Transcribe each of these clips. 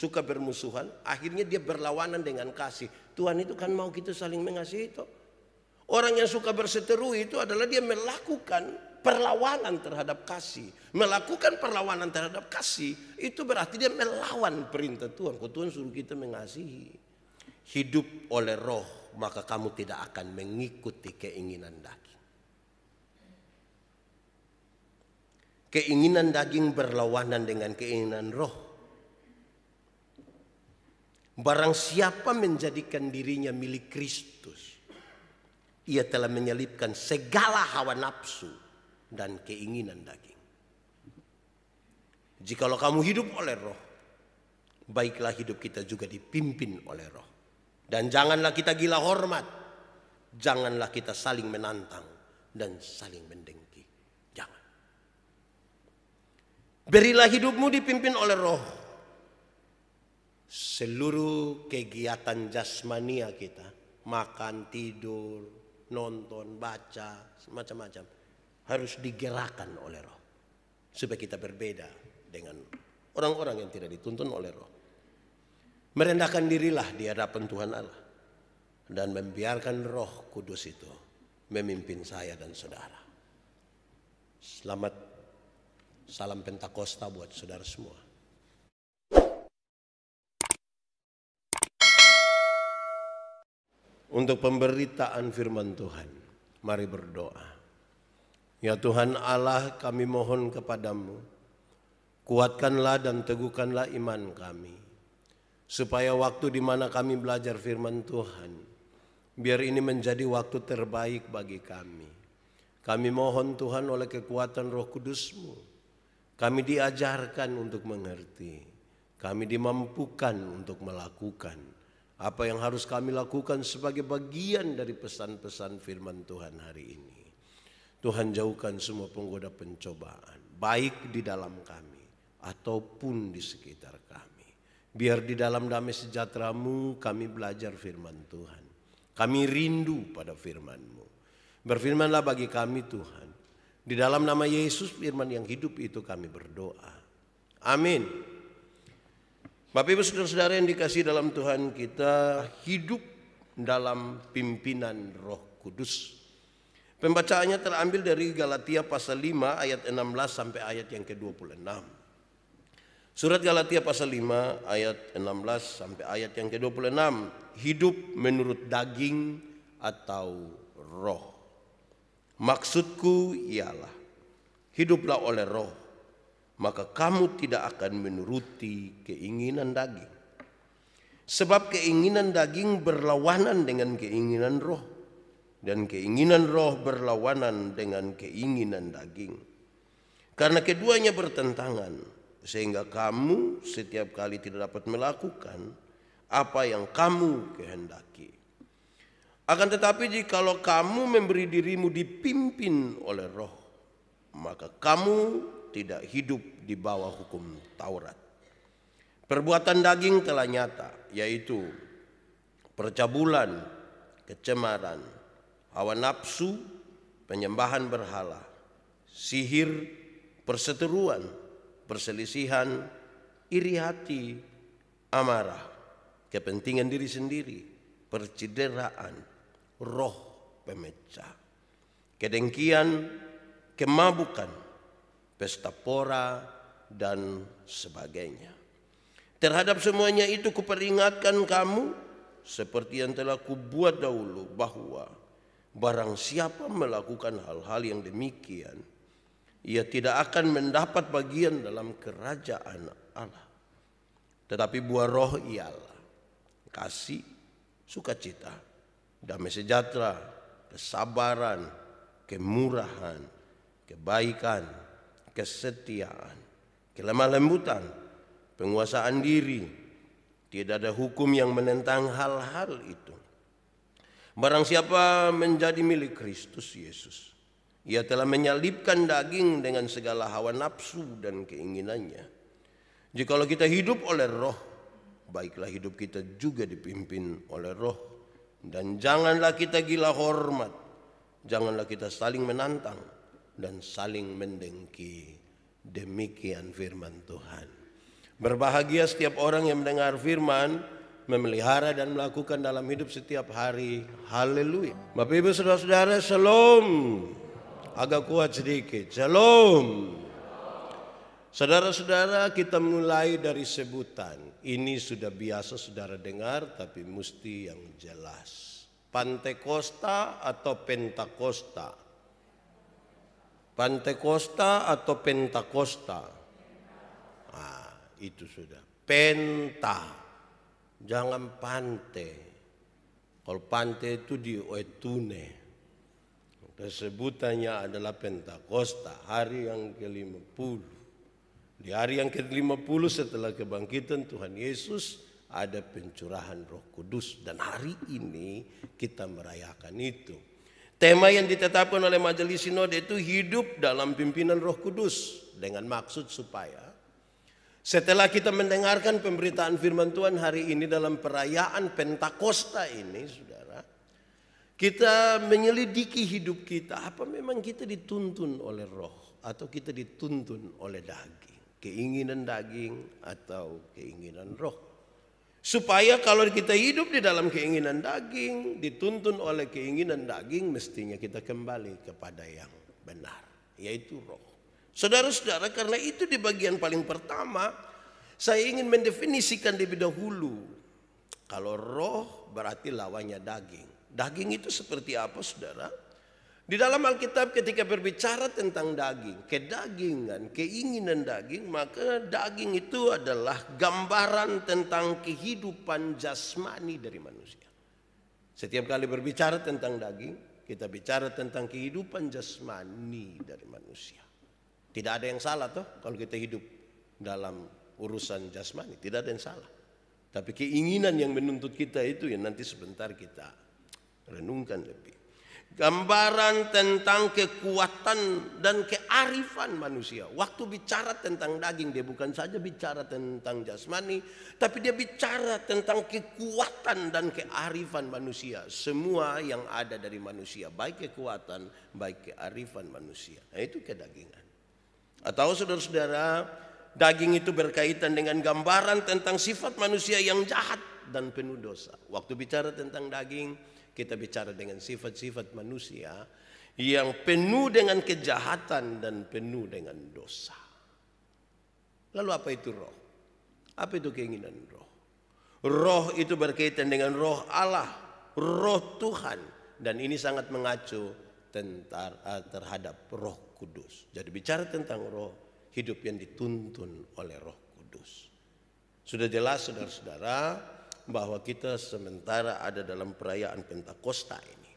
suka bermusuhan, akhirnya dia berlawanan dengan kasih. Tuhan itu kan mau kita saling mengasihi itu. Orang yang suka berseteru itu adalah dia melakukan perlawanan terhadap kasih. Melakukan perlawanan terhadap kasih itu berarti dia melawan perintah Tuhan. Kau Tuhan suruh kita mengasihi. Hidup oleh roh, maka kamu tidak akan mengikuti keinginan daging. Keinginan daging berlawanan dengan keinginan roh. Barang siapa menjadikan dirinya milik Kristus, ia telah menyelipkan segala hawa nafsu dan keinginan daging. Jikalau kamu hidup oleh roh, baiklah hidup kita juga dipimpin oleh roh. Dan janganlah kita gila hormat, janganlah kita saling menantang dan saling mendengki. Jangan. Berilah hidupmu dipimpin oleh roh. Seluruh kegiatan jasmania kita, makan, tidur, nonton, baca, macam-macam, harus digerakkan oleh roh. Supaya kita berbeda dengan orang-orang yang tidak dituntun oleh roh. Merendahkan dirilah di hadapan Tuhan Allah. Dan membiarkan Roh Kudus itu memimpin saya dan saudara. Selamat salam Pentakosta buat saudara semua. Untuk pemberitaan firman Tuhan, mari berdoa. Ya Tuhan Allah, kami mohon kepadamu, kuatkanlah dan teguhkanlah iman kami, supaya waktu di mana kami belajar firman Tuhan, biar ini menjadi waktu terbaik bagi kami. Kami mohon Tuhan oleh kekuatan Roh Kudus-Mu, kami diajarkan untuk mengerti, kami dimampukan untuk melakukan apa yang harus kami lakukan sebagai bagian dari pesan-pesan firman Tuhan hari ini. Tuhan jauhkan semua penggoda pencobaan, baik di dalam kami ataupun di sekitar kami. Biar di dalam damai sejahtera-Mu kami belajar firman Tuhan. Kami rindu pada firman-Mu. Berfirmanlah bagi kami Tuhan. Di dalam nama Yesus firman yang hidup itu kami berdoa. Amin. Bapak Ibu saudara-saudara yang dikasihi dalam Tuhan, kita hidup dalam pimpinan Roh Kudus. Pembacaannya terambil dari Galatia pasal 5 ayat 16 sampai ayat yang ke-26. Surat Galatia pasal 5 ayat 16 sampai ayat yang ke-26. Hidup menurut daging atau roh. Maksudku ialah hiduplah oleh roh, maka kamu tidak akan menuruti keinginan daging. Sebab keinginan daging berlawanan dengan keinginan roh, dan keinginan roh berlawanan dengan keinginan daging. Karena keduanya bertentangan, sehingga kamu setiap kali tidak dapat melakukan apa yang kamu kehendaki. Akan tetapi jikalau kamu memberi dirimu dipimpin oleh roh, maka kamu tidak hidup di bawah hukum Taurat. Perbuatan daging telah nyata, yaitu percabulan, kecemaran, hawa nafsu, penyembahan berhala, sihir, perseteruan, perselisihan, iri hati, amarah, kepentingan diri sendiri, percideraan, roh pemecah, kedengkian, kemabukan, pesta pora, dan sebagainya. Terhadap semuanya itu kuperingatkan kamu seperti yang telah kubuat dahulu, bahwa barang siapa melakukan hal-hal yang demikian, ia tidak akan mendapat bagian dalam kerajaan Allah. Tetapi buah roh ialah kasih, sukacita, damai sejahtera, kesabaran, kemurahan, kebaikan, kesetiaan, kelemah lembutan, penguasaan diri. Tidak ada hukum yang menentang hal-hal itu. Barang siapa menjadi milik Kristus Yesus, ia telah menyalibkan daging dengan segala hawa nafsu dan keinginannya. Jikalau kita hidup oleh roh, baiklah hidup kita juga dipimpin oleh roh. Dan janganlah kita gila hormat, janganlah kita saling menantang dan saling mendengki. Demikian firman Tuhan. Berbahagia setiap orang yang mendengar firman, memelihara dan melakukan dalam hidup setiap hari. Haleluya. Bapak Ibu Saudara-saudara, shalom. Agak kuat sedikit. Shalom. Saudara-saudara, kita mulai dari sebutan. Ini sudah biasa saudara dengar, tapi mesti yang jelas. Pantekosta atau Pentakosta? Pantekosta atau Pentakosta? Itu sudah. Penta. Jangan pante. Kalau pante itu di Oetune. Sebutannya adalah Pentakosta, hari yang ke-50. Di hari yang ke-50 setelah kebangkitan Tuhan Yesus ada pencurahan Roh Kudus, dan hari ini kita merayakan itu. Tema yang ditetapkan oleh Majelis Sinode itu hidup dalam pimpinan Roh Kudus, dengan maksud supaya setelah kita mendengarkan pemberitaan firman Tuhan hari ini dalam perayaan Pentakosta ini, saudara, kita menyelidiki hidup kita. Apa memang kita dituntun oleh roh atau kita dituntun oleh daging? Keinginan daging atau keinginan roh? Supaya kalau kita hidup di dalam keinginan daging, dituntun oleh keinginan daging, mestinya kita kembali kepada yang benar, yaitu roh. Saudara-saudara, karena itu di bagian paling pertama saya ingin mendefinisikan lebih dahulu. Kalau roh berarti lawannya daging. Daging itu seperti apa, saudara? Di dalam Alkitab ketika berbicara tentang daging, kedagingan, keinginan daging, maka daging itu adalah gambaran tentang kehidupan jasmani dari manusia. Setiap kali berbicara tentang daging, kita bicara tentang kehidupan jasmani dari manusia. Tidak ada yang salah toh kalau kita hidup dalam urusan jasmani, tidak ada yang salah. Tapi keinginan yang menuntut kita itu yang nanti sebentar kita renungkan lebih. Gambaran tentang kekuatan dan kearifan manusia. Waktu bicara tentang daging, dia bukan saja bicara tentang jasmani, tapi dia bicara tentang kekuatan dan kearifan manusia. Semua yang ada dari manusia, baik kekuatan, baik kearifan manusia. Nah, itu kedagingan. Atau saudara-saudara, daging itu berkaitan dengan gambaran tentang sifat manusia yang jahat dan penuh dosa. Waktu bicara tentang daging, kita bicara dengan sifat-sifat manusia yang penuh dengan kejahatan dan penuh dengan dosa. Lalu apa itu roh? Apa itu keinginan roh? Roh itu berkaitan dengan roh Allah, roh Tuhan. Dan ini sangat mengacu terhadap Roh Kudus. Jadi bicara tentang roh, hidup yang dituntun oleh Roh Kudus. Sudah jelas saudara-saudara bahwa kita sementara ada dalam perayaan Pentakosta ini.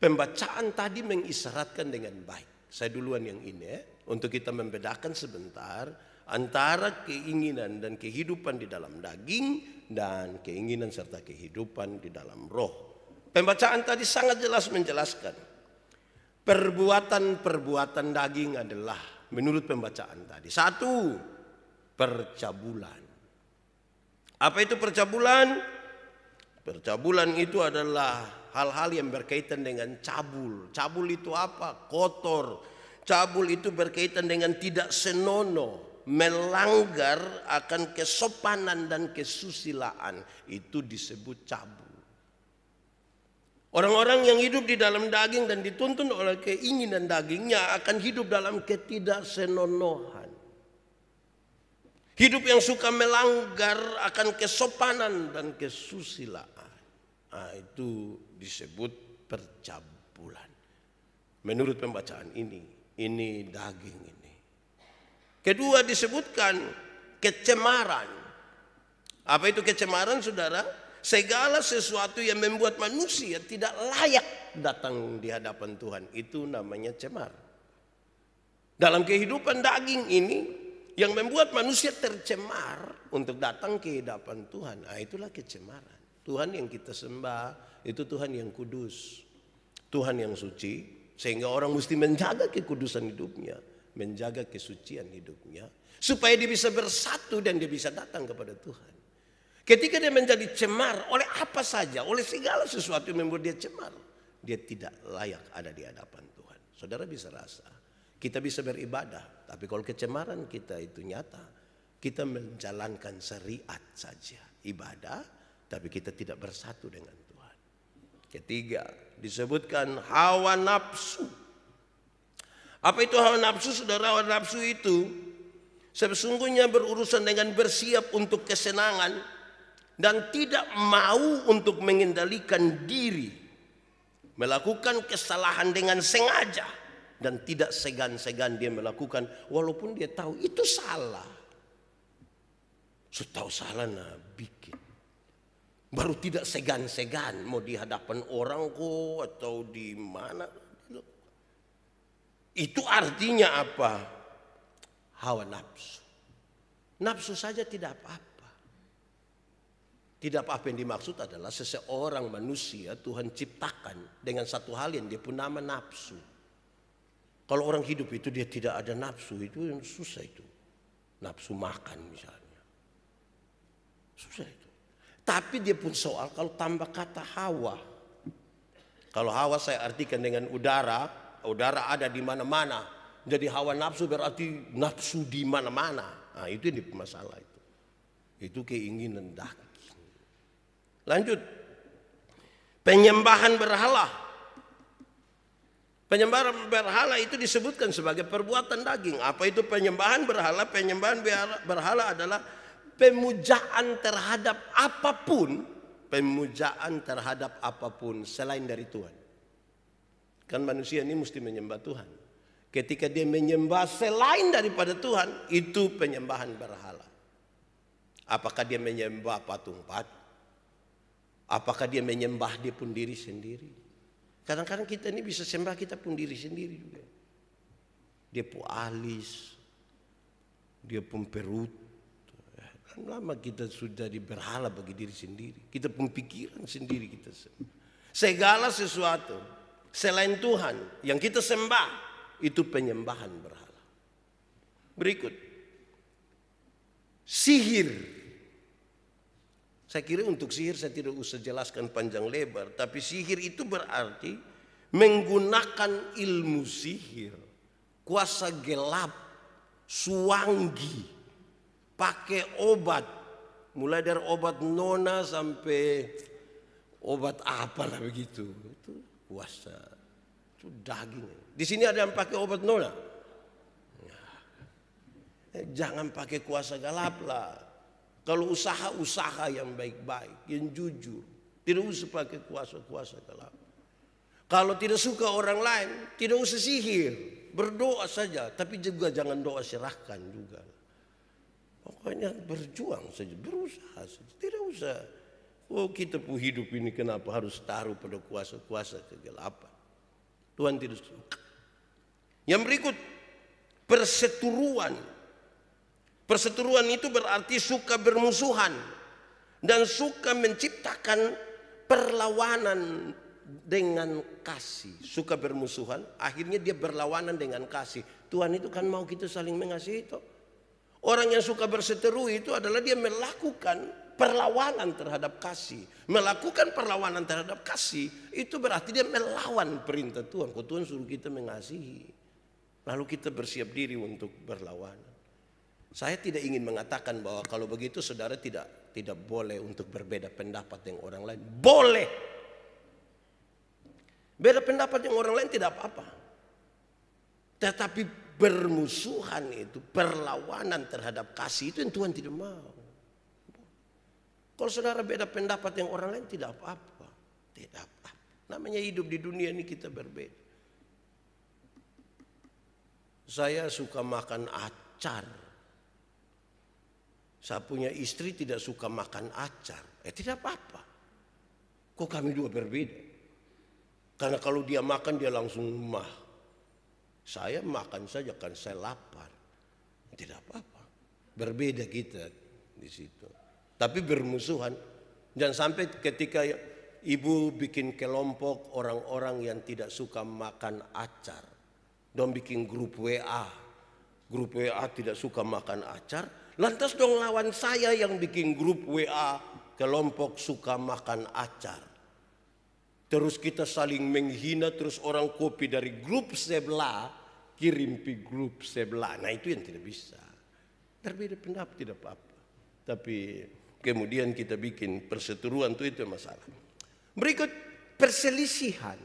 Pembacaan tadi mengisyaratkan dengan baik. Saya duluan yang ini untuk kita membedakan sebentar antara keinginan dan kehidupan di dalam daging dan keinginan serta kehidupan di dalam roh. Pembacaan tadi sangat jelas menjelaskan perbuatan-perbuatan daging adalah menurut pembacaan tadi. 1, percabulan. Apa itu percabulan? Percabulan itu adalah hal-hal yang berkaitan dengan cabul. Cabul itu apa? Kotor. Cabul itu berkaitan dengan tidak senonoh, melanggar akan kesopanan dan kesusilaan. Itu disebut cabul. Orang-orang yang hidup di dalam daging dan dituntun oleh keinginan dagingnya akan hidup dalam ketidaksenonohan. Hidup yang suka melanggar akan kesopanan dan kesusilaan. Nah, itu disebut percabulan. Menurut pembacaan ini daging ini. Kedua disebutkan kecemaran. Apa itu kecemaran, saudara? Segala sesuatu yang membuat manusia tidak layak datang di hadapan Tuhan, itu namanya cemar. Dalam kehidupan daging ini, yang membuat manusia tercemar untuk datang ke hadapan Tuhan, nah itulah kecemaran. Tuhan yang kita sembah itu Tuhan yang kudus, Tuhan yang suci, sehingga orang mesti menjaga kekudusan hidupnya, menjaga kesucian hidupnya, supaya dia bisa bersatu dan dia bisa datang kepada Tuhan. Ketika dia menjadi cemar oleh apa saja, oleh segala sesuatu yang membuat dia cemar, dia tidak layak ada di hadapan Tuhan. Saudara bisa rasa, kita bisa beribadah, tapi kalau kecemaran kita itu nyata, Kita menjalankan syariat saja, ibadah, tapi kita tidak bersatu dengan Tuhan. Ketiga, disebutkan hawa nafsu. Apa itu hawa nafsu, saudara? Hawa nafsu itu sesungguhnya berurusan dengan bersiap untuk kesenangan dan tidak mau untuk mengendalikan diri, melakukan kesalahan dengan sengaja dan tidak segan-segan dia melakukan walaupun dia tahu itu salah. Setahu salah nah bikin. Baru tidak segan-segan mau di hadapan orang kok atau di mana. Itu artinya apa? Hawa nafsu. Nafsu saja tidak apa-apa. Tidak apa-apa yang dimaksud adalah seseorang manusia Tuhan ciptakan dengan satu hal yang dia pun nama nafsu. Kalau orang hidup itu dia tidak ada nafsu, itu yang susah itu. Nafsu makan misalnya. Susah itu. Tapi dia pun soal kalau tambah kata hawa. Kalau hawa saya artikan dengan udara, udara ada di mana-mana. Jadi hawa nafsu berarti nafsu di mana-mana. Nah, itu yang masalah itu. Itu keinginan daging. Lanjut. Penyembahan berhala. Penyembahan berhala itu disebutkan sebagai perbuatan daging. Apa itu penyembahan berhala? Penyembahan berhala adalah pemujaan terhadap apapun, pemujaan terhadap apapun selain dari Tuhan. Kan manusia ini mesti menyembah Tuhan. Ketika dia menyembah selain daripada Tuhan, itu penyembahan berhala. Apakah dia menyembah patung-patung? Apakah dia menyembah dia pun diri sendiri? Kadang-kadang kita ini bisa sembah kita pun diri sendiri juga. Dia pun alis, dia pun perut. Lama kita sudah diberhala bagi diri sendiri. Kita pun pikiran sendiri kita sembah. Segala sesuatu selain Tuhan yang kita sembah itu penyembahan berhala. Berikut. Sihir. Saya kira untuk sihir saya tidak usah jelaskan panjang lebar. Tapi sihir itu berarti menggunakan ilmu sihir. Kuasa gelap. Suwangi. Pakai obat, mulai dari obat nona sampai obat apalah begitu. Itu kuasa, itu daging. Di sini ada yang pakai obat nona. Jangan pakai kuasa gelap lah. Kalau usaha yang baik-baik, yang jujur, tidak usah pakai kuasa gelap. Kalau tidak suka orang lain, tidak usah sihir, berdoa saja. Tapi juga jangan doa serahkan juga. Pokoknya berjuang saja, berusaha saja. Tidak usah, oh kita pun hidup ini kenapa harus taruh pada kuasa-kuasa kegelapan. Tuhan tidak suka. Yang berikut, perseteruan. Perseteruan itu berarti suka bermusuhan. Dan suka menciptakan perlawanan dengan kasih. Suka bermusuhan, akhirnya dia berlawanan dengan kasih. Tuhan itu kan mau kita saling mengasihi itu. Orang yang suka berseteru itu adalah dia melakukan perlawanan terhadap kasih. Melakukan perlawanan terhadap kasih itu berarti dia melawan perintah Tuhan. Kalau Tuhan suruh kita mengasihi, lalu kita bersiap diri untuk berlawanan. Saya tidak ingin mengatakan bahwa kalau begitu saudara tidak boleh untuk berbeda pendapat dengan orang lain. Boleh. Beda pendapat dengan orang lain tidak apa-apa. Tetapi bermusuhan itu, perlawanan terhadap kasih itu yang Tuhan tidak mau. Kalau saudara beda pendapat yang orang lain tidak apa-apa. Tidak apa-apa. Namanya hidup di dunia ini kita berbeda. Saya suka makan acar. Saya punya istri tidak suka makan acar. Tidak apa-apa. Kok kami dua berbeda? Karena kalau dia makan dia langsung mah. Saya makan saja kan saya lapar. Tidak apa-apa. Berbeda kita di situ. Tapi bermusuhan. Jangan sampai ketika ibu bikin kelompok orang-orang yang tidak suka makan acar. Dong bikin grup WA. Grup WA tidak suka makan acar. Lantas dong lawan saya yang bikin grup WA kelompok suka makan acar. Terus kita saling menghina, terus orang copy dari grup sebelah kirim ke grup sebelah. Nah itu yang tidak bisa. Berbeda pendapat tidak apa-apa. Tapi kemudian kita bikin perseteruan itu masalah. Berikut perselisihan.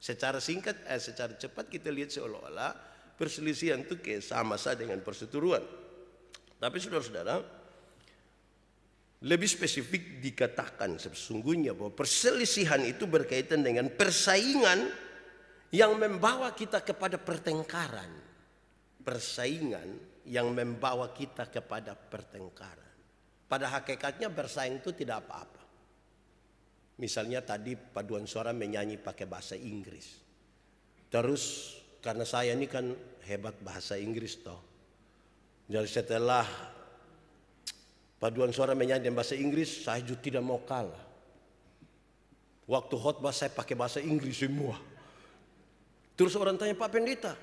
Secara singkat, secara cepat kita lihat seolah-olah perselisihan itu kayak sama saja dengan perseteruan. Tapi saudara-saudara, lebih spesifik dikatakan sesungguhnya bahwa perselisihan itu berkaitan dengan persaingan yang membawa kita kepada pertengkaran. Persaingan yang membawa kita kepada pertengkaran. Pada hakikatnya bersaing itu tidak apa-apa. Misalnya tadi paduan suara menyanyi pakai bahasa Inggris. Terus karena saya ini kan hebat bahasa Inggris toh. Jadi setelah paduan suara menyanyi dengan bahasa Inggris, saya juga tidak mau kalah. Waktu khotbah saya pakai bahasa Inggris semua. Terus orang tanya, Pak Pendeta,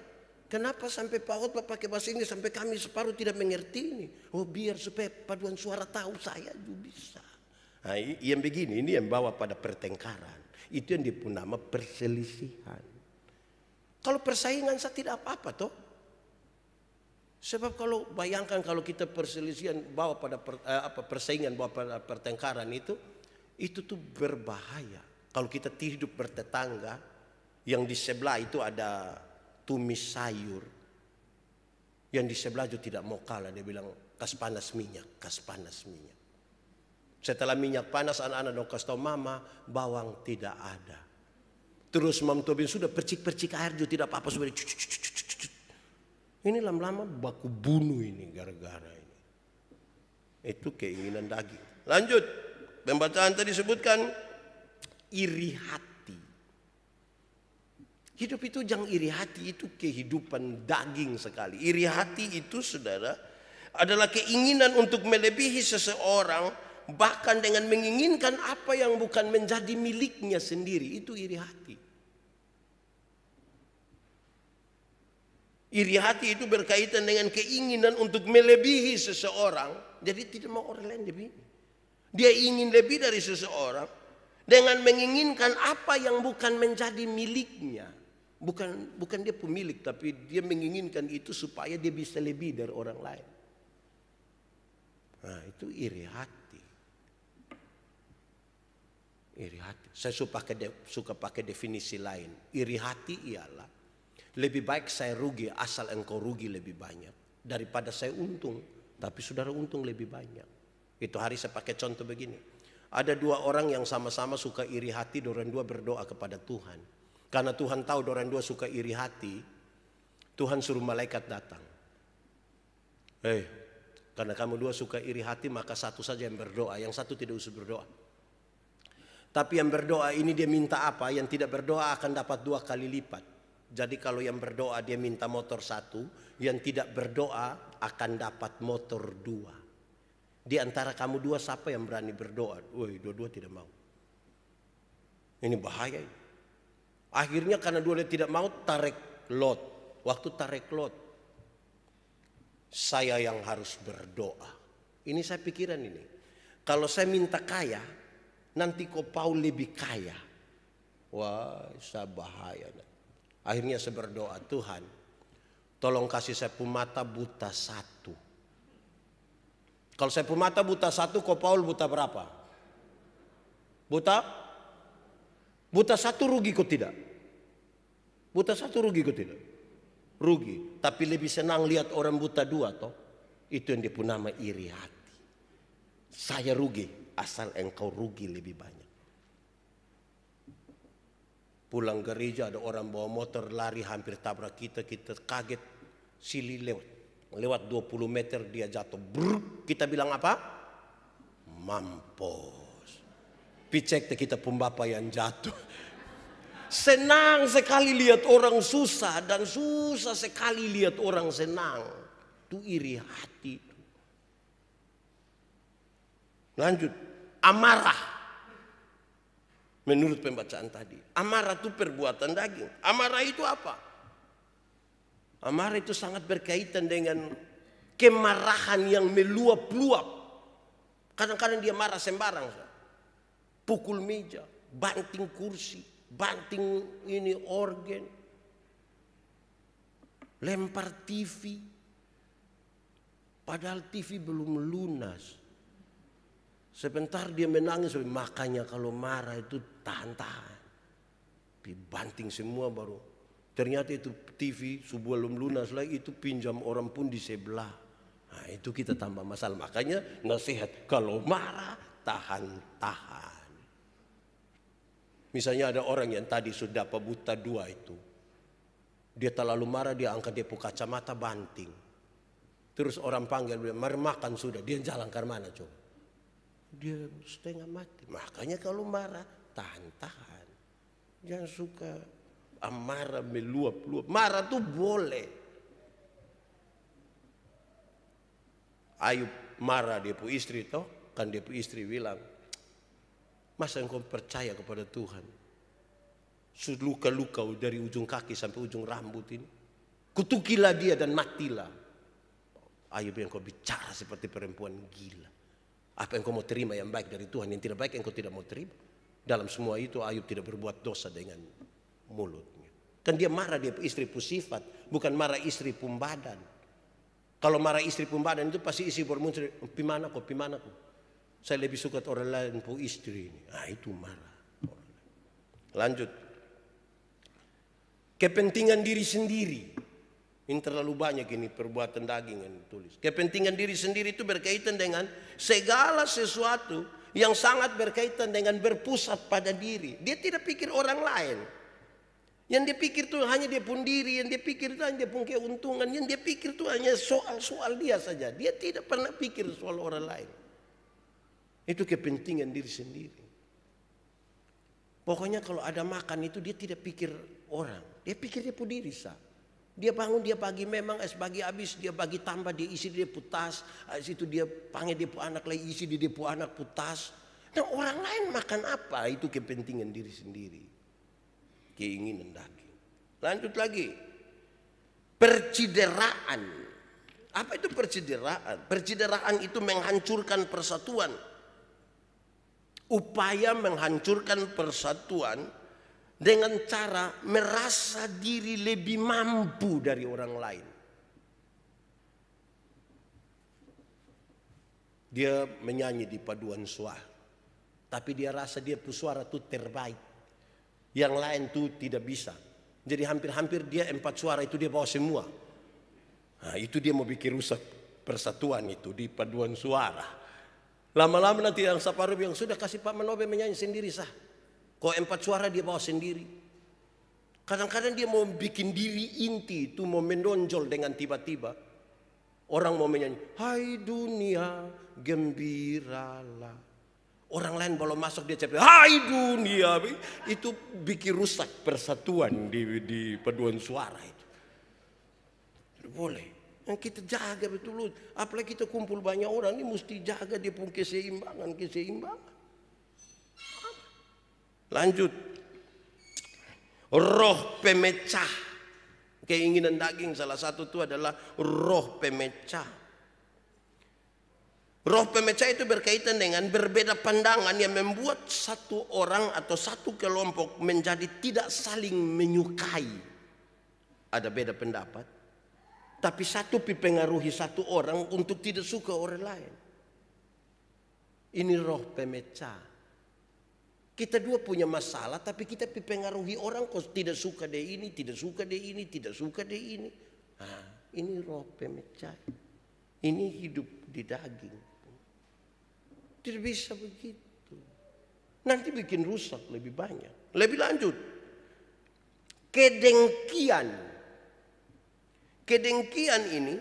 kenapa sampai Pak khotbah pakai bahasa Inggris sampai kami separuh tidak mengerti ini? Oh biar supaya paduan suara tahu saya juga bisa. Nah, yang begini ini yang bawa pada pertengkaran. Itu yang disebut nama perselisihan. Kalau persaingan saya tidak apa-apa toh. Sebab kalau bayangkan kalau kita perselisihan bawa pada persaingan bawa pada pertengkaran itu tuh berbahaya. Kalau kita hidup bertetangga yang di sebelah itu ada tumis sayur, yang di sebelah itu tidak mau kalah, dia bilang kas panas minyak, kas panas minyak. Setelah minyak panas anak-anak dong kasih tahu mama bawang tidak ada. Terus Mam Tobin sudah percik-percik air juga tidak apa-apa sudah. Ini lama-lama baku bunuh ini gara-gara ini. Itu keinginan daging. Lanjut. Pembacaan tadi disebutkan iri hati. Hidup itu jangan iri hati, itu kehidupan daging sekali. Iri hati itu saudara adalah keinginan untuk melebihi seseorang, bahkan dengan menginginkan apa yang bukan menjadi miliknya sendiri. Itu iri hati. Iri hati itu berkaitan dengan keinginan untuk melebihi seseorang. Jadi tidak mau orang lain lebih. Dia ingin lebih dari seseorang dengan menginginkan apa yang bukan menjadi miliknya. Bukan dia pemilik, tapi dia menginginkan itu supaya dia bisa lebih dari orang lain. Nah, itu iri hati. Iri hati. Saya suka pakai definisi lain. Iri hati ialah lebih baik saya rugi asal engkau rugi lebih banyak daripada saya untung, tapi saudara untung lebih banyak. Itu hari saya pakai contoh begini. Ada dua orang yang sama-sama suka iri hati, dorang dua berdoa kepada Tuhan. Karena Tuhan tahu dorang dua suka iri hati, Tuhan suruh malaikat datang. Karena kamu dua suka iri hati, maka satu saja yang berdoa, yang satu tidak usah berdoa. Tapi yang berdoa ini dia minta apa? Yang tidak berdoa akan dapat 2 kali lipat. Jadi kalau yang berdoa dia minta motor 1, yang tidak berdoa akan dapat motor 2. Di antara kamu dua siapa yang berani berdoa? Woi, dua-dua tidak mau. Ini bahaya. Akhirnya karena dua tidak mau, tarik lot. Waktu tarik lot, saya yang harus berdoa. Ini saya pikiran ini. Kalau saya minta kaya, nanti kau Paul lebih kaya. Wah, saya bahaya. Akhirnya saya berdoa, Tuhan tolong kasih saya mata buta 1. Kalau saya mata buta 1, kau Paul buta berapa? Buta 1 rugi kok tidak? Buta 1 rugi kok tidak? Rugi. Tapi lebih senang lihat orang buta 2 toh. Itu yang disebut nama iri hati. Saya rugi asal engkau rugi lebih banyak. Pulang gereja ada orang bawa motor lari hampir tabrak kita kaget, sili lewat 20 meter dia jatuh. Brrr, kita bilang apa? Mampus. Picek kita pembapa yang jatuh. Senang sekali lihat orang susah dan susah sekali lihat orang senang. Itu iri hati. Lanjut, amarah. Menurut pembacaan tadi, amarah itu perbuatan daging. Amarah itu apa? Amarah itu sangat berkaitan dengan kemarahan yang meluap-luap. Kadang-kadang dia marah sembarang. Pukul meja, banting kursi, banting ini organ, lempar TV. Padahal TV belum lunas. Sebentar dia menangis, makanya kalau marah itu tahan-tahan. Dibanting semua baru. Ternyata itu TV sebelum lunas lagi itu pinjam orang pun di sebelah. Nah itu kita tambah masalah. Makanya nasihat kalau marah tahan-tahan. Misalnya ada orang yang tadi sudah buta 2 itu. Dia terlalu marah, dia angkat dia kacamata banting. Terus orang panggil dia, mari makan sudah. Dia jalan ke mana coba? Dia setengah mati. Makanya kalau marah tahan-tahan. Jangan suka amarah meluap-luap. Marah tuh boleh. Ayub marah dia pu istri toh. Kan dia pu istri bilang, masa engkau percaya kepada Tuhan? Luka-luka dari ujung kaki sampai ujung rambut ini. Kutukilah dia dan matilah. Ayub yang kau bicara seperti perempuan gila. Apa yang kau mau terima yang baik dari Tuhan, yang tidak baik yang kau tidak mau terima. Dalam semua itu Ayub tidak berbuat dosa dengan mulutnya. Kan dia marah dia istri pu sifat, bukan marah istri pu badan. Kalau marah istri pu badan itu pasti isi bermuncul, pimana kok. Saya lebih suka orang lain pu istri ini. Ah itu marah. Lanjut. Kepentingan diri sendiri. Ini terlalu banyak ini perbuatan daging yang ditulis. Kepentingan diri sendiri itu berkaitan dengan segala sesuatu yang sangat berkaitan dengan berpusat pada diri. Dia tidak pikir orang lain. Yang dia pikir itu hanya dia pun diri. Yang dia pikir itu hanya dia pun keuntungan. Yang dia pikir itu hanya soal-soal dia saja. Dia tidak pernah pikir soal orang lain. Itu kepentingan diri sendiri. Pokoknya kalau ada makan itu dia tidak pikir orang. Dia pikir dia pun diri sah. Dia bangun, dia bagi memang bagi habis, dia bagi tambah, dia isi dia putas. Habis itu dia panggil dia pu anak lagi, isi dia pu anak putas. Nah orang lain makan apa? Itu kepentingan diri sendiri. Keinginan daging. Lanjut lagi. Percideraan. Apa itu percideraan? Percideraan itu menghancurkan persatuan. Upaya menghancurkan persatuan dengan cara merasa diri lebih mampu dari orang lain. Dia menyanyi di paduan suara, tapi dia rasa dia suara itu terbaik. Yang lain tuh tidak bisa. Jadi hampir-hampir dia 4 suara itu dia bawa semua. Nah, itu dia mau bikin rusak persatuan itu di paduan suara. Lama-lama nanti yang separuh yang sudah kasih Pak Manobe menyanyi sendiri sah. Kok 4 suara dia bawa sendiri. Kadang-kadang dia mau bikin diri inti itu mau menonjol dengan tiba-tiba. Orang mau menyanyi, hai dunia gembiralah. Orang lain kalau masuk dia cakap, hai dunia. Itu bikin rusak persatuan di paduan suara itu. Tidak boleh. Yang kita jaga betul. Apalagi kita kumpul banyak orang ini mesti jaga dia pun keseimbangan. Lanjut. Roh pemecah. Keinginan daging salah satu itu adalah roh pemecah. Roh pemecah itu berkaitan dengan berbeda pandangan yang membuat satu orang atau satu kelompok menjadi tidak saling menyukai. Ada beda pendapat, tapi satu dipengaruhi satu orang untuk tidak suka orang lain. Ini roh pemecah. Kita dua punya masalah, tapi kita dipengaruhi orang kok tidak suka dia ini, tidak suka dia ini, tidak suka dia ini. Nah, ini roh pemecah. Ini hidup di daging. Tidak bisa begitu. Nanti bikin rusak lebih banyak. Lebih lanjut. Kedengkian. Kedengkian ini,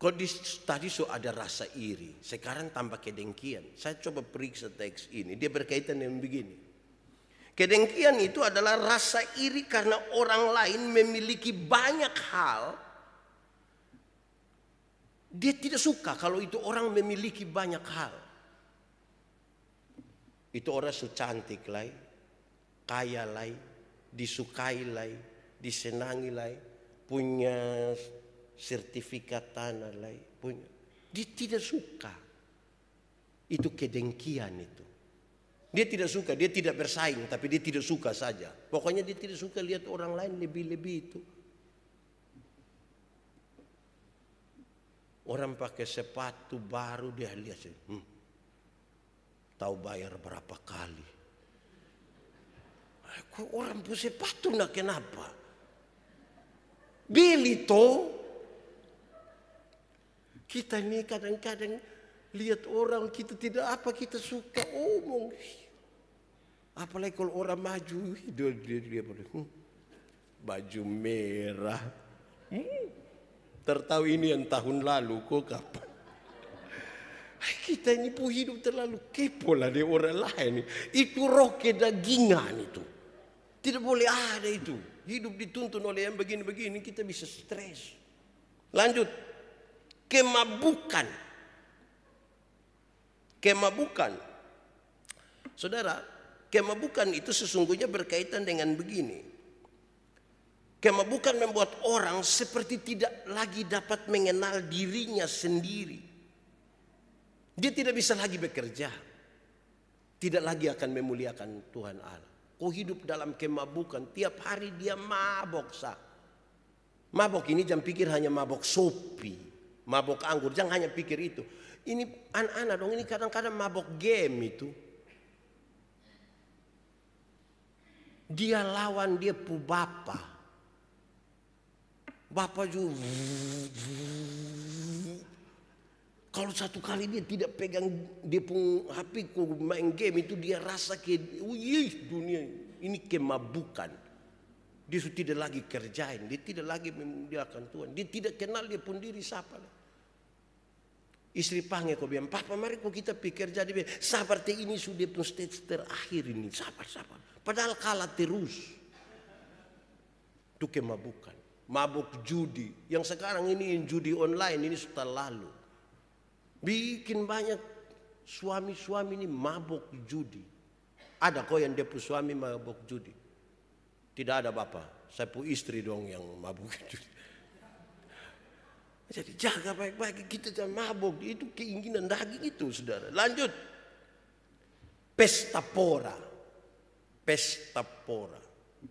kalau tadi so ada rasa iri, sekarang tambah kedengkian. Saya coba periksa teks ini, dia berkaitan dengan begini. Kedengkian itu adalah rasa iri karena orang lain memiliki banyak hal. Dia tidak suka kalau itu orang memiliki banyak hal. Itu orang so cantik lah, kaya lah, disukai lah, disenangi lah, punya sertifikat tanah lain punya. Dia tidak suka. Itu kedengkian itu. Dia tidak suka, dia tidak bersaing, tapi dia tidak suka saja. Pokoknya dia tidak suka lihat orang lain lebih-lebih itu. Orang pakai sepatu baru dia lihat sih. Tahu bayar berapa kali. Kok orang punya sepatu nak kenapa? Beli toh. Kita ini kadang-kadang lihat orang kita tidak apa kita suka omong. Apalagi kalau orang maju dia baju merah. Tertahu ini yang tahun lalu kok kapan? Kita ini pun hidup terlalu kepo lah dari orang lain. Itu roh kedagingan itu. Tidak boleh ada itu. Hidup dituntun oleh yang begini-begini kita bisa stres. Lanjut. Kemabukan. Kemabukan. Saudara, kemabukan itu sesungguhnya berkaitan dengan begini. Kemabukan membuat orang seperti tidak lagi dapat mengenal dirinya sendiri. Dia tidak bisa lagi bekerja. Tidak lagi akan memuliakan Tuhan Allah. Kau hidup dalam kemabukan. Tiap hari dia mabok. Mabok ini jangan pikir hanya mabok sopi. Mabok anggur. Jangan hanya pikir itu. Ini anak-anak dong. Ini kadang-kadang mabok game itu. Dia lawan dia pu bapa. Bapak juga. Kalau satu kali dia tidak pegang dia pun HP kok main game itu dia rasa dunia ini kemabukan. Dia sudah tidak lagi kerjain, dia tidak lagi memuliakan Tuhan. Dia tidak kenal dia pun diri siapa. Istri panggil kau bilang, "Papa mari kok kita pikir jadi sabar ini sudah pun stage terakhir ini, sabar. Padahal kalah terus." Itu kemabukan. Mabuk judi. Yang sekarang ini judi online ini sudah lalu. Bikin banyak suami-suami ini mabuk judi. Ada kok yang dia pu suami mabuk judi? Tidak ada bapak. Saya pu istri dong yang mabuk judi. Jadi jaga baik-baik kita jangan mabuk. Itu keinginan daging itu saudara. Lanjut. Pesta pora. Pesta pora.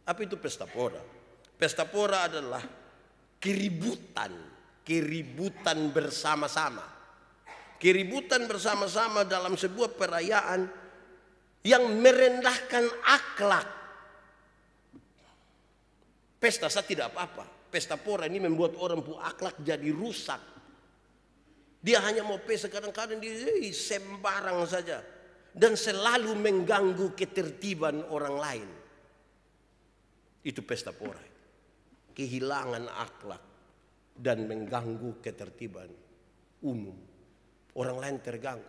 Apa itu pesta pora? Pesta pora adalah keributan bersama-sama. Keributan bersama-sama dalam sebuah perayaan yang merendahkan akhlak. Pesta saya tidak apa-apa. Pesta pora ini membuat orang pu akhlak jadi rusak. Dia hanya mau pesta kadang-kadang dia sembarang saja. Dan selalu mengganggu ketertiban orang lain. Itu pesta pora. Kehilangan akhlak dan mengganggu ketertiban umum. Orang lain terganggu.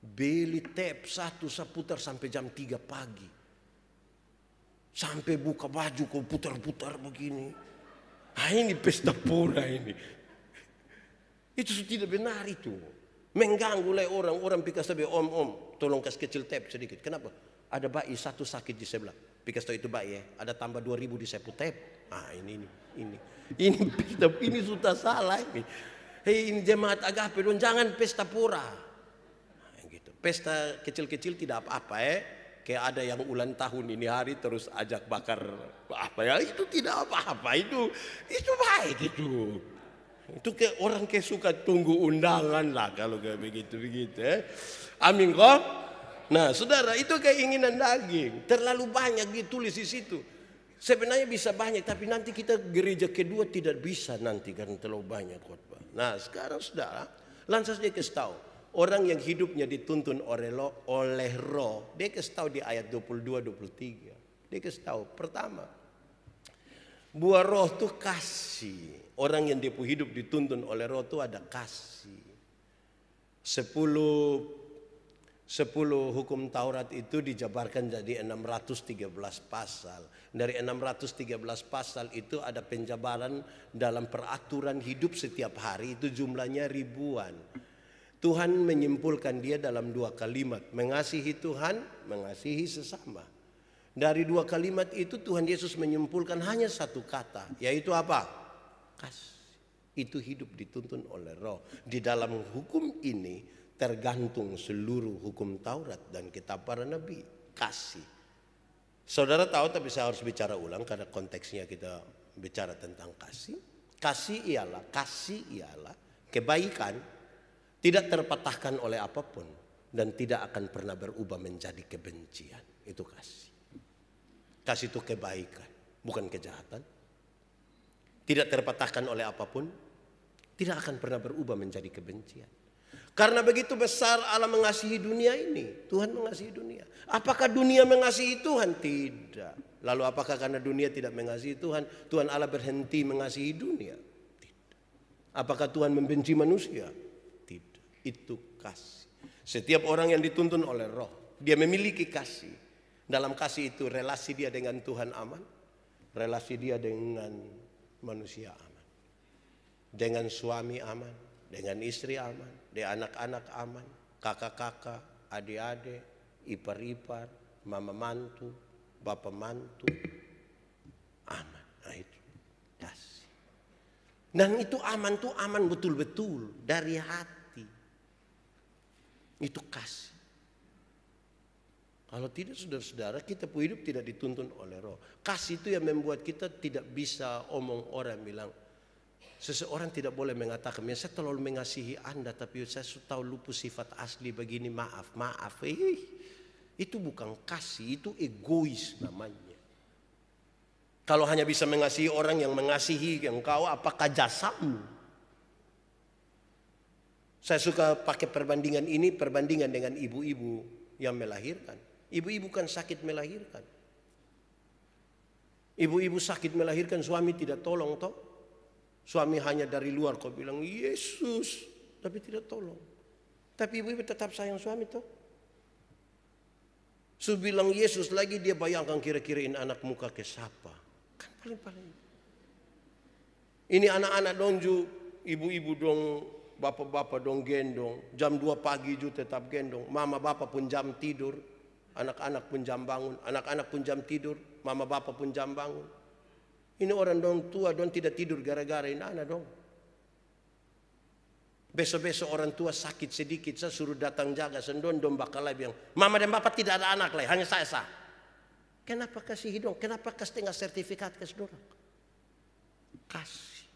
Beli tape satu saya putar sampai jam 3 pagi. Sampai buka baju kau putar-putar begini. Nah, ini pesta pora ini. Itu tidak benar itu. Mengganggu oleh orang pikas tabe om tolong kasih kecil tape sedikit. Kenapa? Ada bayi satu sakit di sebelah. Pikas tahu itu bayi ya. Ada tambah 2.000 di sepu tape. Ah ini sudah salah ini. Hei ini jemaat agape dong jangan pesta pora. Nah, gitu. Pesta kecil-kecil tidak apa-apa ya. Kayak ada yang ulang tahun ini hari terus ajak bakar apa ya itu tidak apa-apa itu baik itu. Itu kayak orang kayak suka tunggu undangan lah kalau kayak begitu ya. Amin kok. Nah, saudara, itu keinginan daging. Terlalu banyak ditulis di situ. Sebenarnya bisa banyak, tapi nanti kita gereja kedua tidak bisa nanti karena terlalu banyak khotbah. Nah, sekarang saudara, langsung saja kasih tahu. Orang yang hidupnya dituntun oleh roh, dia kasih tahu di ayat 22-23. Dia kasih tahu, pertama, buah roh itu kasih. Orang yang dia hidup dituntun oleh roh itu ada kasih. 10 hukum Taurat itu dijabarkan jadi 613 pasal. Dari 613 pasal itu ada penjabaran dalam peraturan hidup setiap hari itu jumlahnya ribuan. Tuhan menyimpulkan dia dalam 2 kalimat. Mengasihi Tuhan, mengasihi sesama. Dari 2 kalimat itu Tuhan Yesus menyimpulkan hanya 1 kata. Yaitu apa? Kasih. Itu hidup dituntun oleh roh. Di dalam hukum ini tergantung seluruh hukum Taurat dan kitab para nabi. Kasih. Saudara tahu tapi saya harus bicara ulang karena konteksnya kita bicara tentang kasih. Kasih ialah kebaikan tidak terpatahkan oleh apapun dan tidak akan pernah berubah menjadi kebencian. Itu kasih. Kasih itu kebaikan, bukan kejahatan. Tidak terpatahkan oleh apapun, tidak akan pernah berubah menjadi kebencian. Karena begitu besar Allah mengasihi dunia ini. Tuhan mengasihi dunia. Apakah dunia mengasihi Tuhan? Tidak. Lalu apakah karena dunia tidak mengasihi Tuhan, Tuhan Allah berhenti mengasihi dunia? Tidak. Apakah Tuhan membenci manusia? Tidak. Itu kasih. Setiap orang yang dituntun oleh Roh, dia memiliki kasih. Dalam kasih itu relasi dia dengan Tuhan aman. Relasi dia dengan manusia aman. Dengan suami aman. Dengan istri aman. Dengan anak-anak aman. Kakak-kakak, adik-adik, ipar-ipar, mama mantu, bapak mantu. Aman. Nah itu kasih. Dan itu aman tuh aman betul-betul dari hati. Itu kasih. Kalau tidak saudara-saudara, kita pun hidup tidak dituntun oleh Roh. Kasih itu yang membuat kita tidak bisa omong orang bilang, seseorang tidak boleh mengatakan, saya terlalu mengasihi Anda tapi saya tahu luput sifat asli begini, maaf. Itu bukan kasih, itu egois namanya. Kalau hanya bisa mengasihi orang yang mengasihi engkau, apakah jasamu? Saya suka pakai perbandingan ini, perbandingan dengan ibu-ibu yang melahirkan. Ibu-ibu kan sakit melahirkan. Ibu-ibu sakit melahirkan, suami tidak tolong toh. Suami hanya dari luar kau bilang Yesus, tapi tidak tolong. Tapi ibu-ibu tetap sayang suami toh. Su bilang Yesus lagi, dia bayangkan kira-kira ini anak muka ke siapa. Kan paling-paling. Ini anak-anak dong ju, ibu-ibu dong, bapak-bapak dong gendong. Jam 2 pagi ju tetap gendong. Mama bapak pun jam tidur. Anak-anak pun jam bangun. Anak-anak pun jam tidur. Mama bapak pun jam bangun. Ini orang dong tua dong tidak tidur gara-gara ini anak dong. Besok-besok orang tua sakit sedikit, saya suruh datang jaga. Sendon dong bakal lagi bilang, mama dan bapak tidak ada anak lagi, hanya saya. Kenapa kasih dong? Kenapa kasih setengah sertifikat kasih dorang? Kasih.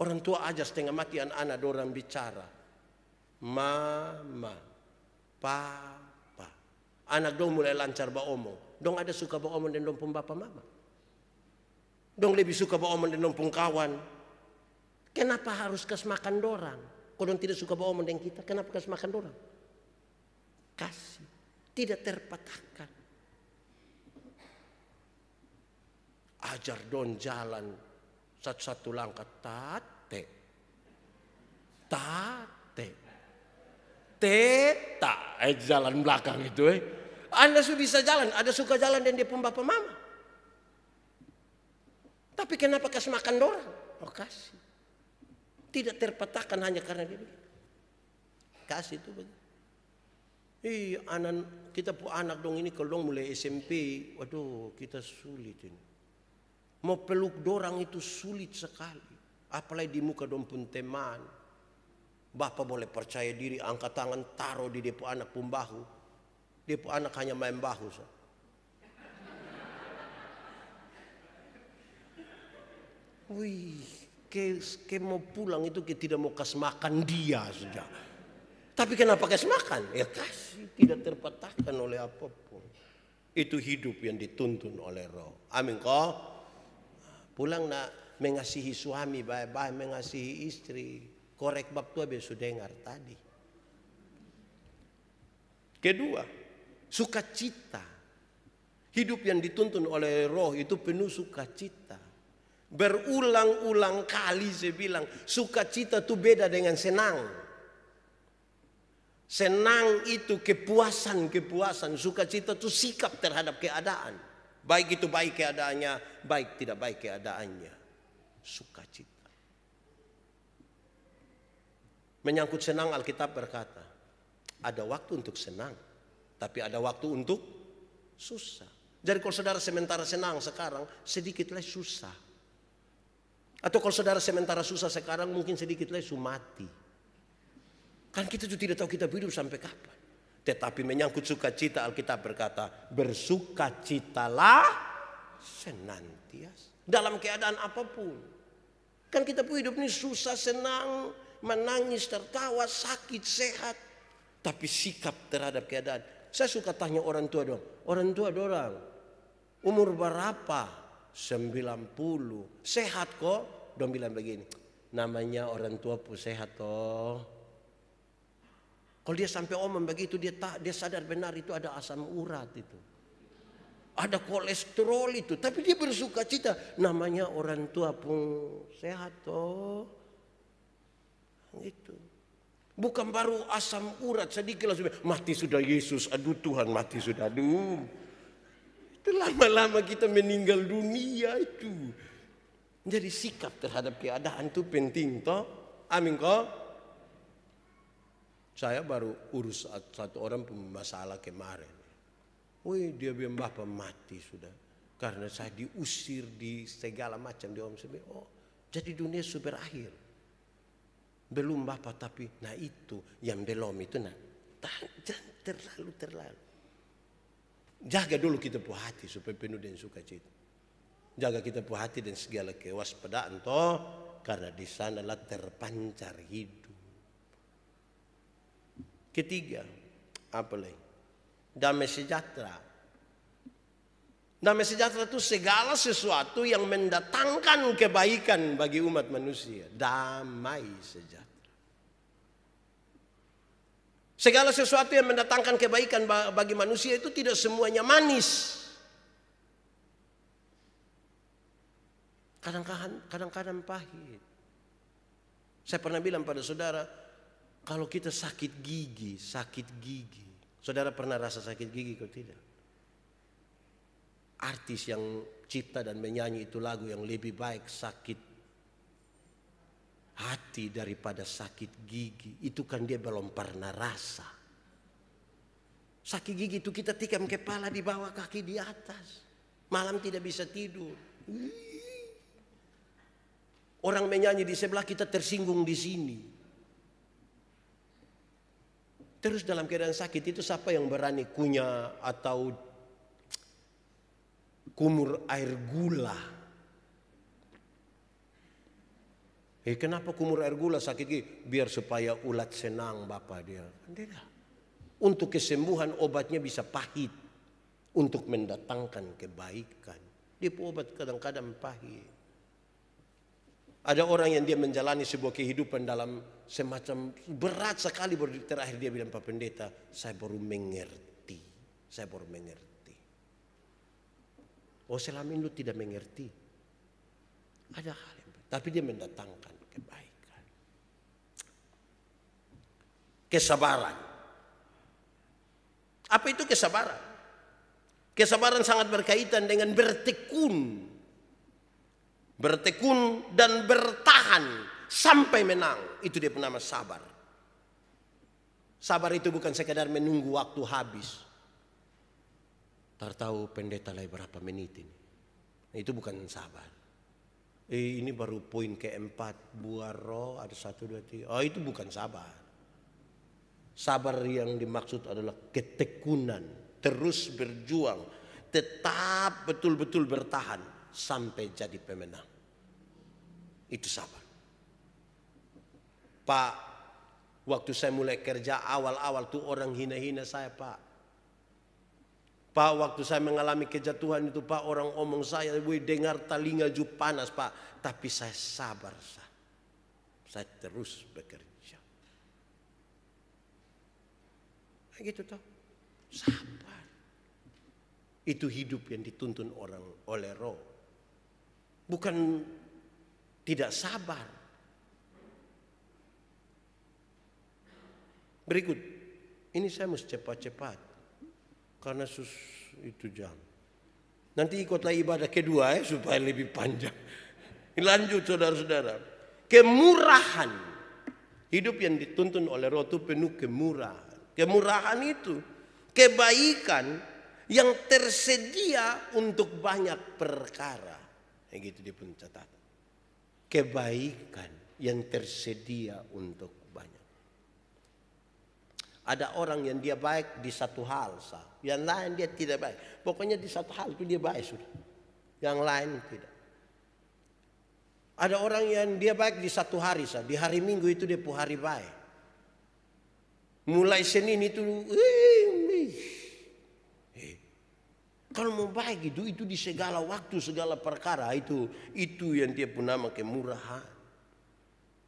Orang tua aja setengah mati anak-anak dorang bicara. Mama, papa. Anak dong mulai lancar baomong. Dong ada suka baomong dan dong pun bapak mama. Dong lebih suka baomong dan dong pun kawan. Kenapa harus kas makan dorang? Kalau dong tidak suka baomong dengan kita, kenapa kas makan dorang? Kasih. Tidak terpatahkan. Ajar dong jalan satu-satu langkah. Tate. Jalan belakang itu. Anda sudah bisa jalan. Ada suka jalan dan dia pun bapak mama. Tapi kenapa kasih makan dorang? Oh kasih. Tidak terpatahkan hanya karena dia begitu. Kasih itu begitu. Kita pun anak dong ini kalau dong mulai SMP. Waduh kita sulit ini. Mau peluk dorang itu sulit sekali. Apalagi di muka dong pun teman. Bapak boleh percaya diri, angkat tangan, taruh di dia anak pun bahu. Dia pun anak hanya main bahu. Kayak mau pulang itu kayak tidak mau kasih makan dia saja. Tapi kenapa kasih makan? Ya kasih, tidak terpatahkan oleh apapun. Itu hidup yang dituntun oleh Roh. Amin kok. Pulang nak mengasihi suami, baik-baik mengasihi istri. Korek bab tua besok dengar tadi. Kedua, sukacita. Hidup yang dituntun oleh Roh itu penuh sukacita. Berulang-ulang kali saya bilang, sukacita itu beda dengan senang. Senang itu kepuasan. Sukacita itu sikap terhadap keadaan. Baik itu baik keadaannya, baik tidak baik keadaannya. Sukacita. Menyangkut senang, Alkitab berkata, ada waktu untuk senang, tapi ada waktu untuk susah. Jadi kalau saudara sementara senang sekarang, sedikit lagi susah. Atau kalau saudara sementara susah sekarang, mungkin sedikit lagi mati. Kan kita juga tidak tahu kita hidup sampai kapan. Tetapi menyangkut sukacita, Alkitab berkata, bersukacitalah senantiasa. Dalam keadaan apapun. Kan kita pun hidup ini susah, senang, menangis, tertawa, sakit, sehat. Tapi sikap terhadap keadaan. Saya suka tanya orang tua dong. Orang tua dorang umur berapa? 90. Sehat kok? Dong bilang begini. Namanya orang tua pun sehat toh. Kalau dia sampai omong begitu dia sadar benar itu ada asam urat itu. Ada kolesterol itu. Tapi dia bersuka cita. Namanya orang tua pun sehat toh. Gitu. Bukan baru asam urat sedikit langsung mati sudah Yesus, aduh Tuhan mati sudah, aduh. Itu lama-lama kita meninggal dunia itu. Jadi sikap terhadap keadaan itu penting toh. Amin kok. Saya baru urus satu orang masalah kemarin. Wih dia bilang bapak mati sudah. Karena saya diusir di segala macam. Dia omong, oh jadi dunia sudah berakhir. Belum bapak tapi nah itu yang belum itu nah jangan terlalu. Jaga dulu kita punya hati supaya penuh dengan sukacita. Jaga kita punya hati dan segala kewaspadaan toh karena di sanalah terpancar hidup. Ketiga, apa lagi? Damai sejahtera. Damai sejahtera itu segala sesuatu yang mendatangkan kebaikan bagi umat manusia. Damai sejahtera. Segala sesuatu yang mendatangkan kebaikan bagi manusia itu tidak semuanya manis. Kadang-kadang pahit. Saya pernah bilang pada saudara, kalau kita sakit gigi. Saudara pernah rasa sakit gigi atau tidak? Artis yang cipta dan menyanyi itu lagu yang lebih baik sakit hati daripada sakit gigi. Itu kan dia belum pernah rasa. Sakit gigi itu kita tikam kepala di bawah, kaki di atas. Malam tidak bisa tidur. Orang menyanyi di sebelah kita tersinggung di sini. Terus dalam keadaan sakit itu siapa yang berani kunyah atau kumur air gula? Kenapa kumur air gula sakit gigi? Biar supaya ulat senang bapak dia. Tidak. Untuk kesembuhan obatnya bisa pahit. Untuk mendatangkan kebaikan. Dia obat kadang-kadang pahit. Ada orang yang dia menjalani sebuah kehidupan dalam semacam berat sekali. Terakhir dia bilang, Pak Pendeta, saya baru mengerti. Saya baru mengerti. Oh selama ini lu tidak mengerti. Ada hal yang tapi dia mendatangkan kebaikan. Kesabaran. Apa itu kesabaran? Kesabaran sangat berkaitan dengan bertekun. Bertekun dan bertahan sampai menang. Itu dia nama sabar. Sabar itu bukan sekadar menunggu waktu habis. Tahu pendeta lagi berapa menit ini. Itu bukan sabar. Ini baru poin keempat. Buah roh ada 1, 2, 3. Oh itu bukan sabar. Sabar yang dimaksud adalah ketekunan. Terus berjuang. Tetap betul-betul bertahan. Sampai jadi pemenang. Itu sabar. Pak, waktu saya mulai kerja awal-awal tuh orang hina-hina saya Pak. Pak, waktu saya mengalami kejatuhan itu Pak, orang omong saya, dengar telinga ju panas Pak. Tapi saya sabar. Saya terus bekerja. Gitu toh. Sabar. Itu hidup yang dituntun orang oleh roh. Bukan tidak sabar. Berikut. Ini saya mesti cepat-cepat. Karena itu jam. Nanti ikutlah ibadah kedua supaya lebih panjang. Lanjut saudara-saudara. Kemurahan. Hidup yang dituntun oleh roh itu penuh kemurahan. Kemurahan itu kebaikan yang tersedia untuk banyak perkara. Gitu dia pun catatan. Kebaikan yang tersedia untuk banyak. Ada orang yang dia baik di satu hal, yang lain dia tidak baik. Pokoknya di satu hal itu dia baik sudah. Yang lain tidak. Ada orang yang dia baik di satu hari saja, di hari Minggu itu dia hari baik. Mulai Senin itu, kalau mau baik itu di segala waktu, segala perkara itu yang dia pun nama kemurahan.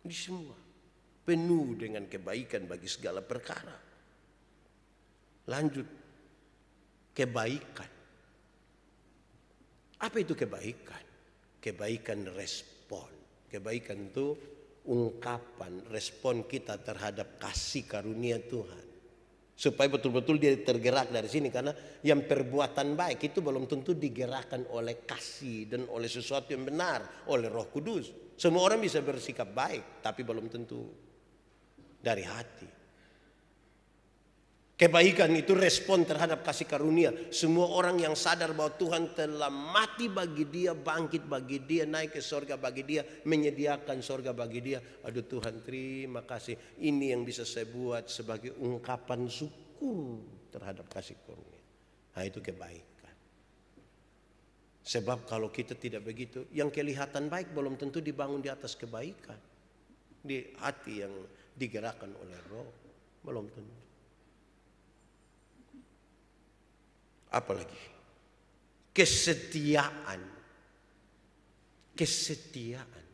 Di semua penuh dengan kebaikan bagi segala perkara. Lanjut, kebaikan. Apa itu kebaikan? Kebaikan respon. Kebaikan itu ungkapan respon kita terhadap kasih karunia Tuhan. Supaya betul-betul dia tergerak dari sini. Karena yang perbuatan baik itu belum tentu digerakkan oleh kasih dan oleh sesuatu yang benar, oleh Roh Kudus. Semua orang bisa bersikap baik, tapi belum tentu dari hati. Kebaikan itu respon terhadap kasih karunia. Semua orang yang sadar bahwa Tuhan telah mati bagi dia, bangkit bagi dia, naik ke sorga bagi dia, menyediakan sorga bagi dia. Aduh Tuhan, terima kasih. Ini yang bisa saya buat sebagai ungkapan syukur terhadap kasih karunia. Nah, itu kebaikan. Sebab kalau kita tidak begitu, yang kelihatan baik belum tentu dibangun di atas kebaikan. Di hati yang digerakkan oleh Roh, belum tentu. Apalagi kesetiaan. Kesetiaan.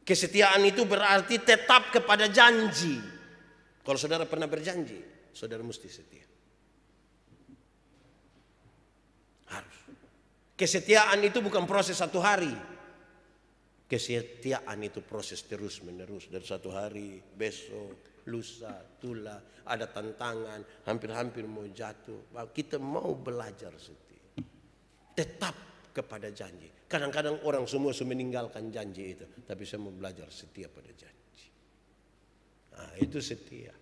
Kesetiaan itu berarti tetap kepada janji. Kalau saudara pernah berjanji, saudara mesti setia. Harus. Kesetiaan itu bukan proses satu hari. Kesetiaan itu proses terus menerus. Dari satu hari, besok, lusa, tula, ada tantangan, hampir-hampir mau jatuh. Kita mau belajar setia. Tetap kepada janji. Kadang-kadang orang semua meninggalkan janji itu. Tapi saya mau belajar setia pada janji. Nah, itu setia.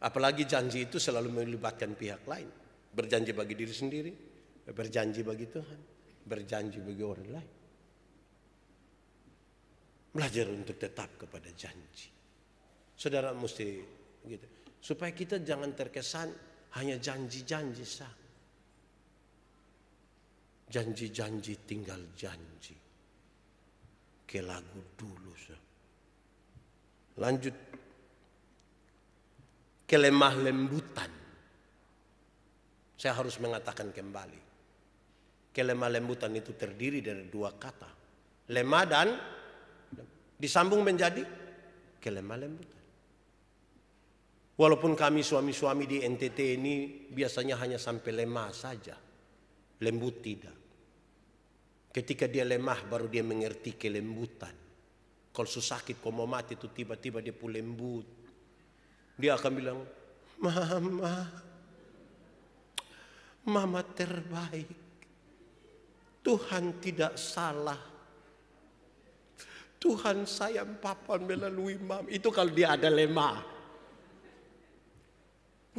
Apalagi janji itu selalu melibatkan pihak lain. Berjanji bagi diri sendiri, berjanji bagi Tuhan, berjanji bagi orang lain. Belajar untuk tetap kepada janji. Saudara mesti gitu. Supaya kita jangan terkesan hanya janji-janji sah. Janji-janji tinggal janji. Ke lagu dulu sah. Lanjut. Kelemah lembutan. Saya harus mengatakan kembali. Kelemah lembutan itu terdiri dari dua kata. Lemah dan disambung menjadi kelemah lembutan. Walaupun kami suami-suami di NTT ini biasanya hanya sampai lemah saja. Lembut tidak. Ketika dia lemah baru dia mengerti kelembutan. Kalau sakit, kalau mau mati itu tiba-tiba dia pun lembut. Dia akan bilang, Mama terbaik. Tuhan tidak salah. Tuhan sayang Papa melalui Mama. Itu kalau dia ada lemah.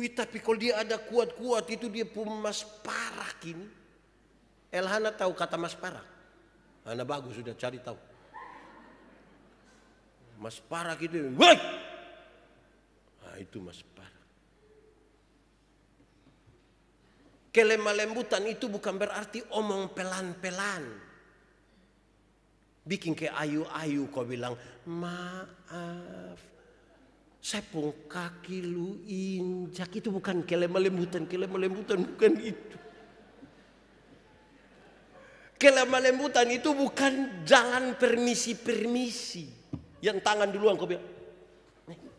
Tapi kalau dia ada kuat-kuat itu dia pun mas parak ini. Elhana tahu kata mas parak? Ana bagus sudah cari tahu. Mas parak itu, woi! Nah, itu mas parak. Kelemah lembutan itu bukan berarti omong pelan-pelan. Bikin kayak ayu-ayu kau bilang, maaf. Saya pun kaki lu injak. Itu bukan kelemah lembutan. Kelemah lembutan bukan itu. Kelemah lembutan itu bukan jalan permisi-permisi. Yang tangan duluan kau bilang.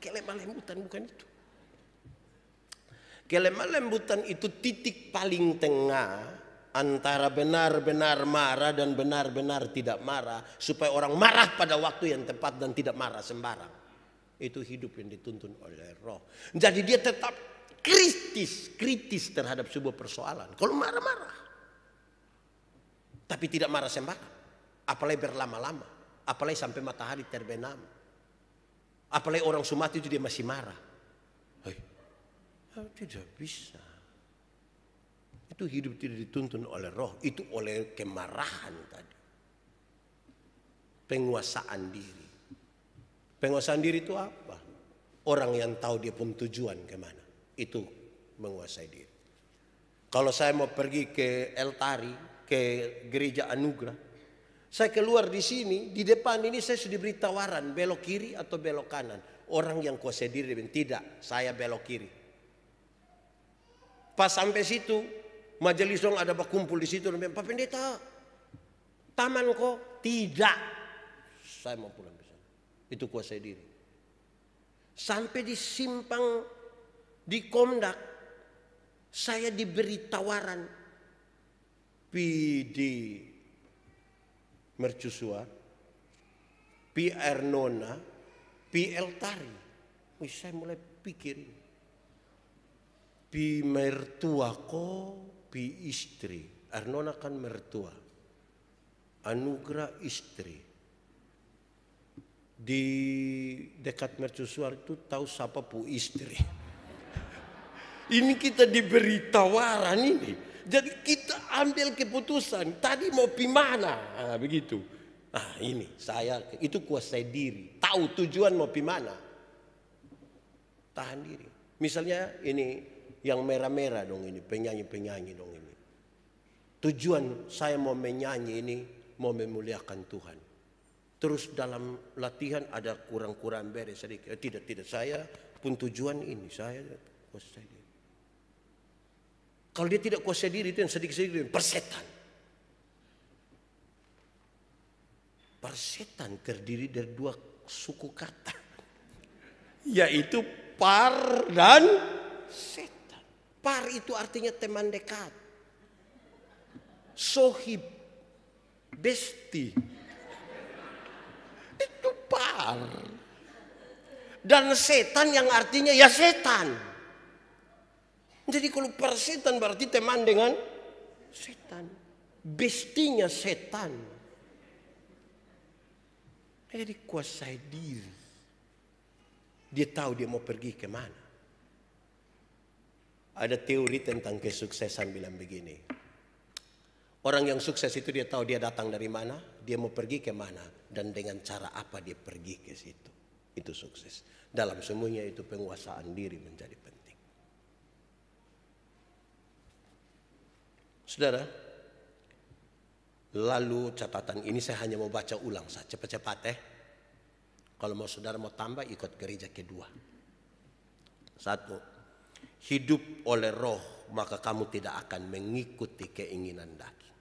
Kelemah lembutan bukan itu. Kelemah lembutan itu titik paling tengah antara benar-benar marah dan benar-benar tidak marah. Supaya orang marah pada waktu yang tepat dan tidak marah sembarang. Itu hidup yang dituntun oleh Roh. Jadi dia tetap kritis terhadap sebuah persoalan. Kalau marah-marah. Tapi tidak marah sembarang. Apalagi berlama-lama. Apalagi sampai matahari terbenam. Apalagi orang Sumatera itu dia masih marah. Tidak bisa. Itu hidup tidak dituntun oleh Roh. Itu oleh kemarahan tadi. Penguasaan diri. Penguasaan diri itu apa? Orang yang tahu dia pun tujuan kemana. Itu menguasai diri. Kalau saya mau pergi ke El Tari, ke gereja Anugerah. Saya keluar di sini, di depan ini saya sudah diberi tawaran belok kiri atau belok kanan. Orang yang kuasai diri bilang, tidak, saya belok kiri. Pas sampai situ, majelis dong ada berkumpul di situ. Pak Pendeta, taman kok? Tidak, saya mau pulang ke sana. Itu kuasai diri. Sampai di simpang di Komdak, saya diberi tawaran di mercusuar, pi Ernona, pi Eltari. Wih, saya mulai pikir ini. Pi mertua ko, pi istri. Ernona kan mertua. Anugerah istri. Di dekat mercusuar itu tahu siapa pu istri. Ini kita diberi tawaran ini. Jadi kita ambil keputusan. Tadi mau pi mana? Nah, begitu. Nah ini saya itu kuasai diri. Tahu tujuan mau pi mana. Tahan diri. Misalnya ini yang merah-merah dong ini. Penyanyi-penyanyi dong ini. Tujuan saya mau menyanyi ini. Mau memuliakan Tuhan. Terus dalam latihan ada kurang-kurang beres sedikit. Tidak. Saya pun tujuan ini. Saya kuasai diri. Kalau dia tidak kuasai diri itu yang sedikit-sedikit persetan. Persetan terdiri dari dua suku kata. Yaitu par dan setan. Par itu artinya teman dekat. Sohib. Besti. Itu par. Dan setan yang artinya ya setan. Jadi kalau persetan berarti teman dengan setan. Bestinya setan. Jadi kuasai diri. Dia tahu dia mau pergi kemana. Ada teori tentang kesuksesan bilang begini. Orang yang sukses itu dia tahu dia datang dari mana. Dia mau pergi kemana. Dan dengan cara apa dia pergi ke situ. Itu sukses. Dalam semuanya itu penguasaan diri menjadi penting. Saudara, lalu catatan ini saya hanya mau baca ulang saja cepat-cepat Kalau mau saudara mau tambah ikut gereja kedua. 1. Hidup oleh roh maka kamu tidak akan mengikuti keinginan daging.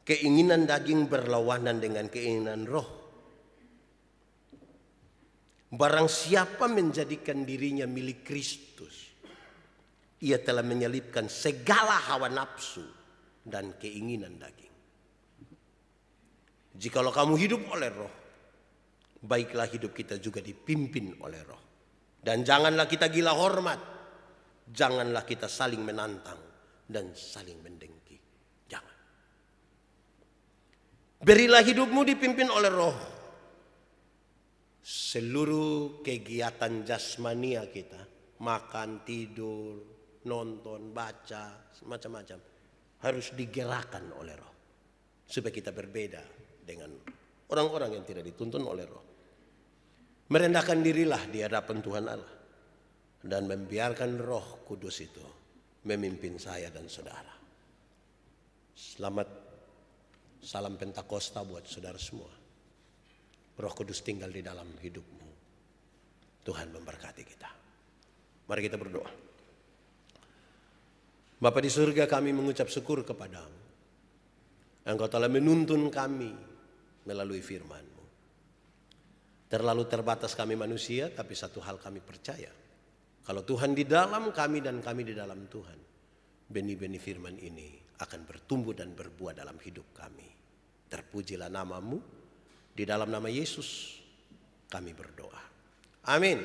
Keinginan daging berlawanan dengan keinginan roh. Barang siapa menjadikan dirinya milik Kristus, ia telah menyelipkan segala hawa nafsu dan keinginan daging. Jikalau kamu hidup oleh roh, baiklah hidup kita juga dipimpin oleh roh. Dan janganlah kita gila hormat. Janganlah kita saling menantang dan saling mendengki. Jangan. Berilah hidupmu dipimpin oleh roh. Seluruh kegiatan jasmania kita, makan, tidur, nonton, baca, macam-macam harus digerakkan oleh roh. Supaya kita berbeda dengan orang-orang yang tidak dituntun oleh roh. Merendahkan dirilah di hadapan Tuhan Allah. Dan membiarkan roh kudus itu memimpin saya dan saudara. Selamat salam Pentakosta buat saudara semua. Roh kudus tinggal di dalam hidupmu. Tuhan memberkati kita. Mari kita berdoa. Bapa di surga, kami mengucap syukur kepadamu. Engkau telah menuntun kami melalui firman-Mu. Terlalu terbatas kami manusia, tapi satu hal kami percaya. Kalau Tuhan di dalam kami dan kami di dalam Tuhan, benih-benih firman ini akan bertumbuh dan berbuah dalam hidup kami. Terpujilah nama-Mu. Di dalam nama Yesus kami berdoa. Amin.